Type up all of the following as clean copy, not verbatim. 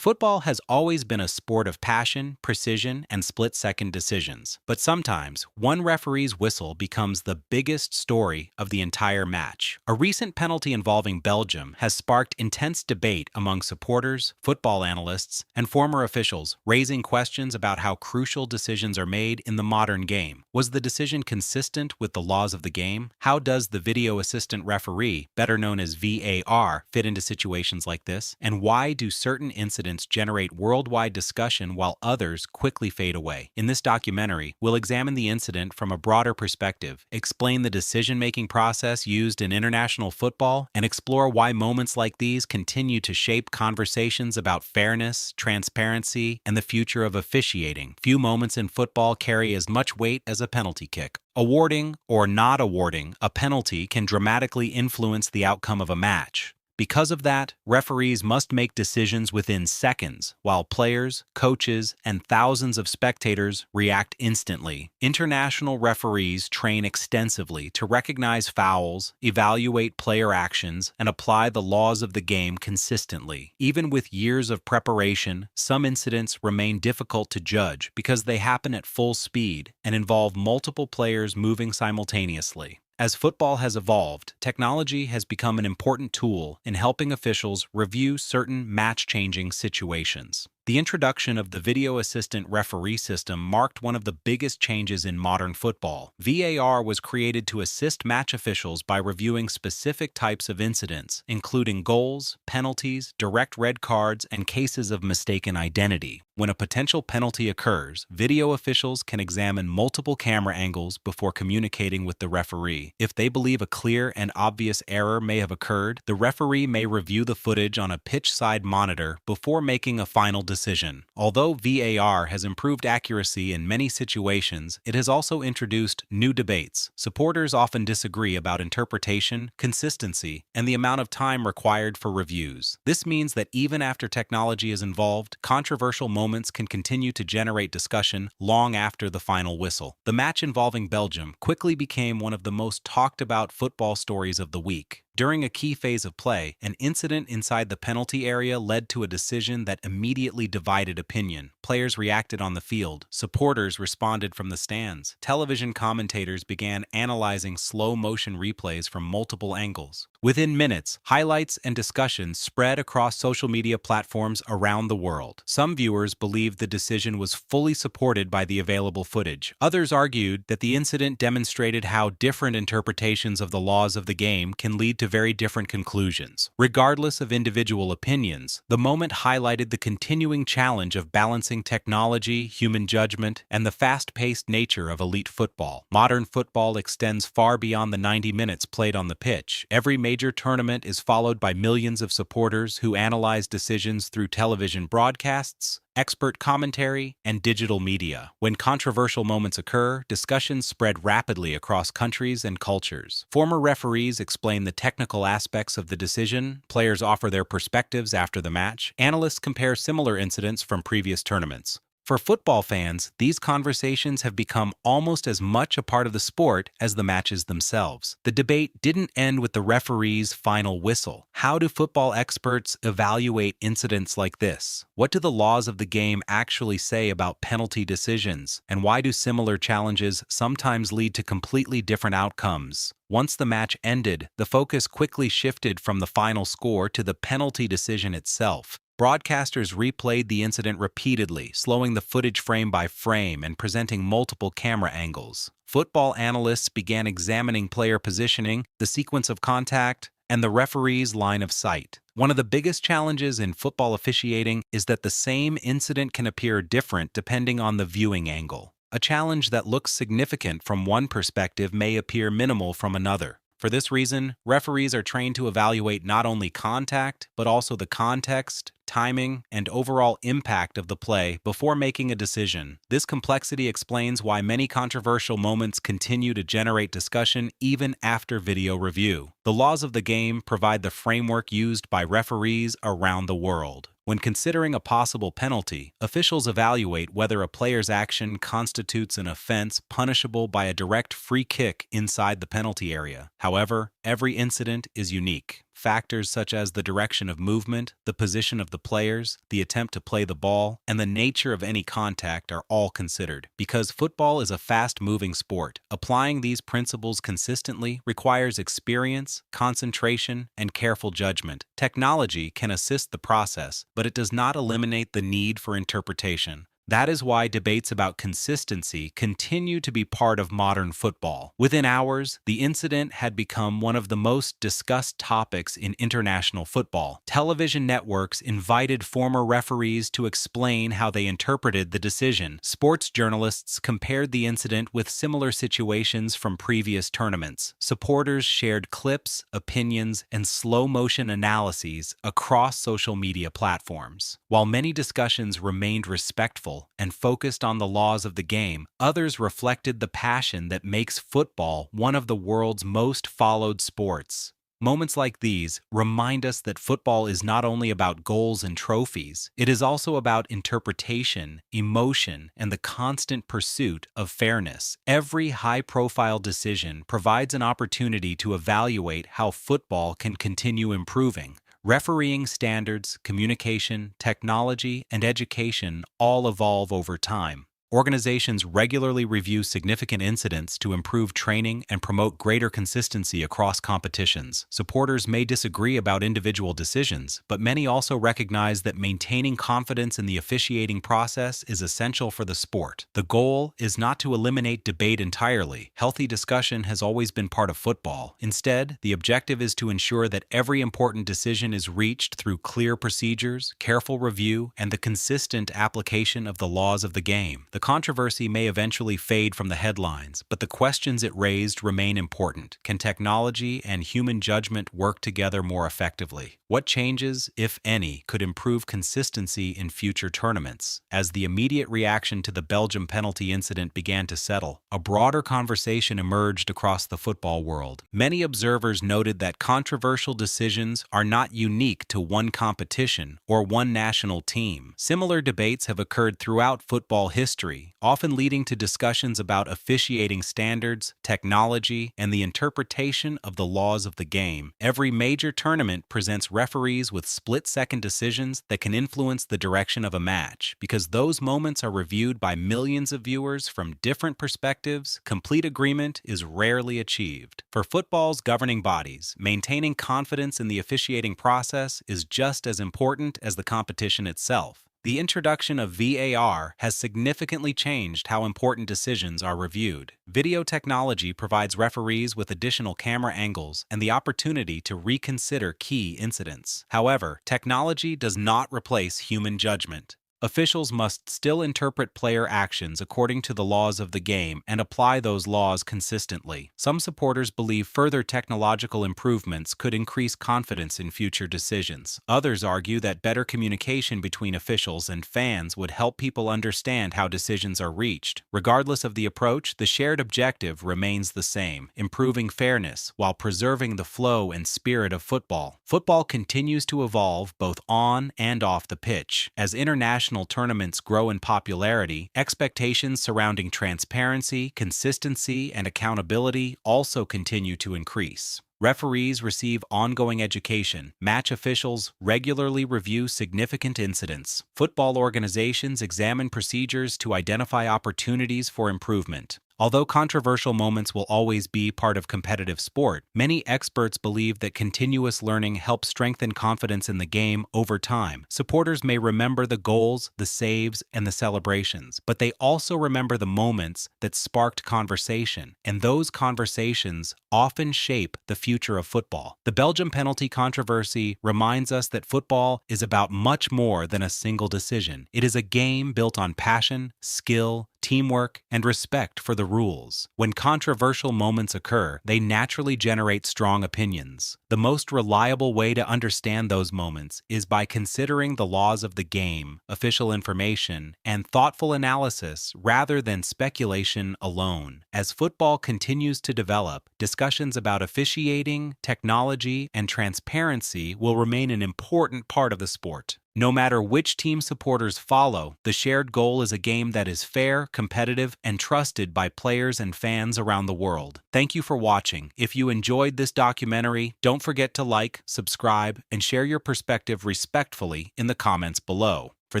Football has always been a sport of passion, precision, and split-second decisions. But sometimes, one referee's whistle becomes the biggest story of the entire match. A recent penalty involving Belgium has sparked intense debate among supporters, football analysts, and former officials, raising questions about how crucial decisions are made in the modern game. Was the decision consistent with the laws of the game? How does the video assistant referee, better known as VAR, fit into situations like this? And why do certain incidents generate worldwide discussion while others quickly fade away? In this documentary, we'll examine the incident from a broader perspective, explain the decision-making process used in international football, and explore why moments like these continue to shape conversations about fairness, transparency, and the future of officiating. Few moments in football carry as much weight as a penalty kick. Awarding or not awarding a penalty can dramatically influence the outcome of a match. Because of that, referees must make decisions within seconds, while players, coaches, and thousands of spectators react instantly. International referees train extensively to recognize fouls, evaluate player actions, and apply the laws of the game consistently. Even with years of preparation, some incidents remain difficult to judge because they happen at full speed and involve multiple players moving simultaneously. As football has evolved, technology has become an important tool in helping officials review certain match-changing situations. The introduction of the video assistant referee system marked one of the biggest changes in modern football. VAR was created to assist match officials by reviewing specific types of incidents, including goals, penalties, direct red cards, and cases of mistaken identity. When a potential penalty occurs, video officials can examine multiple camera angles before communicating with the referee. If they believe a clear and obvious error may have occurred, the referee may review the footage on a pitch-side monitor before making a final decision. Although VAR has improved accuracy in many situations, it has also introduced new debates. Supporters often disagree about interpretation, consistency, and the amount of time required for reviews. This means that even after technology is involved, controversial moments can continue to generate discussion long after the final whistle. The match involving Belgium quickly became one of the most talked about football stories of the week. During a key phase of play, an incident inside the penalty area led to a decision that immediately divided opinion. Players reacted on the field. Supporters responded from the stands. Television commentators began analyzing slow-motion replays from multiple angles. Within minutes, highlights and discussions spread across social media platforms around the world. Some viewers believed the decision was fully supported by the available footage. Others argued that the incident demonstrated how different interpretations of the laws of the game can lead to very different conclusions. Regardless of individual opinions, the moment highlighted the continuing challenge of balancing technology, human judgment, and the fast-paced nature of elite football. Modern football extends far beyond the 90 minutes played on the pitch. Every major tournament is followed by millions of supporters who analyze decisions through television broadcasts, expert commentary, and digital media. When controversial moments occur, discussions spread rapidly across countries and cultures. Former referees explain the technical aspects of the decision, players offer their perspectives after the match, analysts compare similar incidents from previous tournaments. For football fans, these conversations have become almost as much a part of the sport as the matches themselves. The debate didn't end with the referee's final whistle. How do football experts evaluate incidents like this? What do the laws of the game actually say about penalty decisions? And why do similar challenges sometimes lead to completely different outcomes? Once the match ended, the focus quickly shifted from the final score to the penalty decision itself. Broadcasters replayed the incident repeatedly, slowing the footage frame by frame and presenting multiple camera angles. Football analysts began examining player positioning, the sequence of contact, and the referee's line of sight. One of the biggest challenges in football officiating is that the same incident can appear different depending on the viewing angle. A challenge that looks significant from one perspective may appear minimal from another. For this reason, referees are trained to evaluate not only contact, but also the context, timing, and overall impact of the play before making a decision. This complexity explains why many controversial moments continue to generate discussion even after video review. The laws of the game provide the framework used by referees around the world. When considering a possible penalty, officials evaluate whether a player's action constitutes an offense punishable by a direct free kick inside the penalty area. However, every incident is unique. factors such as the direction of movement, the position of the players, the attempt to play the ball, and the nature of any contact are all considered. Because football is a fast-moving sport, applying these principles consistently requires experience, concentration, and careful judgment. Technology can assist the process, but it does not eliminate the need for interpretation. That is why debates about consistency continue to be part of modern football. Within hours, the incident had become one of the most discussed topics in international football. Television networks invited former referees to explain how they interpreted the decision. Sports journalists compared the incident with similar situations from previous tournaments. Supporters shared clips, opinions, and slow-motion analyses across social media platforms. While many discussions remained respectful and focused on the laws of the game, others reflected the passion that makes football one of the world's most followed sports. Moments like these remind us that football is not only about goals and trophies, it is also about interpretation, emotion, and the constant pursuit of fairness. Every high-profile decision provides an opportunity to evaluate how football can continue improving. Refereeing standards, communication, technology, and education all evolve over time. Organizations regularly review significant incidents to improve training and promote greater consistency across competitions. Supporters may disagree about individual decisions, but many also recognize that maintaining confidence in the officiating process is essential for the sport. The goal is not to eliminate debate entirely. Healthy discussion has always been part of football. Instead, the objective is to ensure that every important decision is reached through clear procedures, careful review, and the consistent application of the laws of the game. The controversy may eventually fade from the headlines, but the questions it raised remain important. Can technology and human judgment work together more effectively? What changes, if any, could improve consistency in future tournaments? As the immediate reaction to the Belgium penalty incident began to settle, a broader conversation emerged across the football world. Many observers noted that controversial decisions are not unique to one competition or one national team. Similar debates have occurred throughout football history, often leading to discussions about officiating standards, technology, and the interpretation of the laws of the game. Every major tournament presents referees with split-second decisions that can influence the direction of a match. Because those moments are reviewed by millions of viewers from different perspectives, complete agreement is rarely achieved. For football's governing bodies, maintaining confidence in the officiating process is just as important as the competition itself. The introduction of VAR has significantly changed how important decisions are reviewed. Video technology provides referees with additional camera angles and the opportunity to reconsider key incidents. However, technology does not replace human judgment. Officials must still interpret player actions according to the laws of the game and apply those laws consistently. Some supporters believe further technological improvements could increase confidence in future decisions. Others argue that better communication between officials and fans would help people understand how decisions are reached. Regardless of the approach, the shared objective remains the same: improving fairness while preserving the flow and spirit of football. Football continues to evolve both on and off the pitch. As international tournaments grow in popularity, expectations surrounding transparency, consistency, and accountability also continue to increase. Referees receive ongoing education. Match officials regularly review significant incidents. Football organizations examine procedures to identify opportunities for improvement. Although controversial moments will always be part of competitive sport, many experts believe that continuous learning helps strengthen confidence in the game over time. Supporters may remember the goals, the saves, and the celebrations, but they also remember the moments that sparked conversation, and those conversations often shape the future of football. The Belgium penalty controversy reminds us that football is about much more than a single decision. It is a game built on passion, skill, teamwork, and respect for the rules. When controversial moments occur, they naturally generate strong opinions. The most reliable way to understand those moments is by considering the laws of the game, official information, and thoughtful analysis rather than speculation alone. As football continues to develop, discussions about officiating, technology, and transparency will remain an important part of the sport. No matter which team supporters follow, the shared goal is a game that is fair, competitive, and trusted by players and fans around the world. Thank you for watching. If you enjoyed this documentary, don't forget to like, subscribe, and share your perspective respectfully in the comments below. For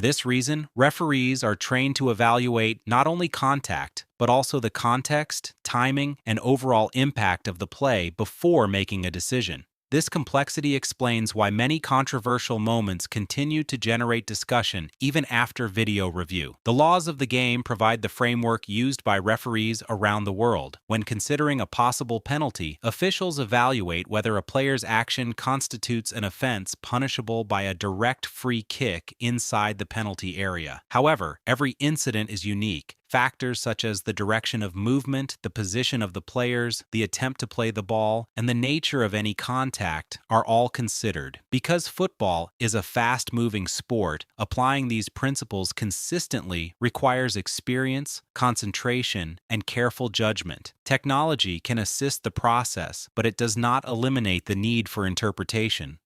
this reason, referees are trained to evaluate not only contact, but also the context, timing, and overall impact of the play before making a decision. This complexity explains why many controversial moments continue to generate discussion even after video review. The laws of the game provide the framework used by referees around the world. When considering a possible penalty, officials evaluate whether a player's action constitutes an offense punishable by a direct free kick inside the penalty area. However, every incident is unique. Factors such as the direction of movement, the position of the players, the attempt to play the ball, and the nature of any contact are all considered. Because football is a fast-moving sport, applying these principles consistently requires experience, concentration, and careful judgment. Technology can assist the process, but it does not eliminate the need for interpretation.